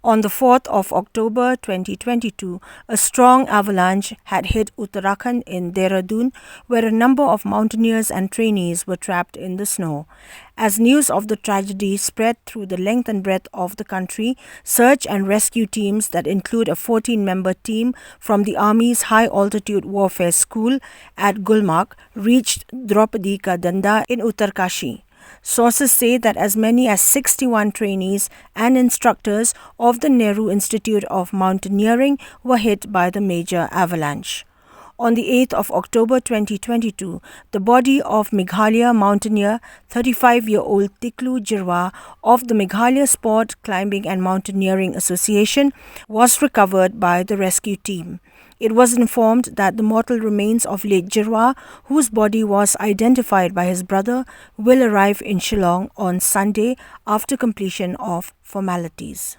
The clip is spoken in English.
On the 4th of October 2022, a strong avalanche had hit Uttarakhand in Dehradun, where a number of mountaineers and trainees were trapped in the snow. As news of the tragedy spread through the length and breadth of the country, search and rescue teams that include a 14-member team from the Army's High Altitude Warfare School at Gulmarg reached Draupadi ka Danda in Uttarkashi. Sources say that as many as 61 trainees and instructors of the Nehru Institute of Mountaineering were hit by the major avalanche. On the 8th of October 2022, the body of Meghalaya mountaineer 35-year-old Tiklu Jyrwa of the Meghalaya Sport Climbing and Mountaineering Association was recovered by the rescue team. It was informed that the mortal remains of late Jyrwa, whose body was identified by his brother, will arrive in Shillong on Sunday after completion of formalities.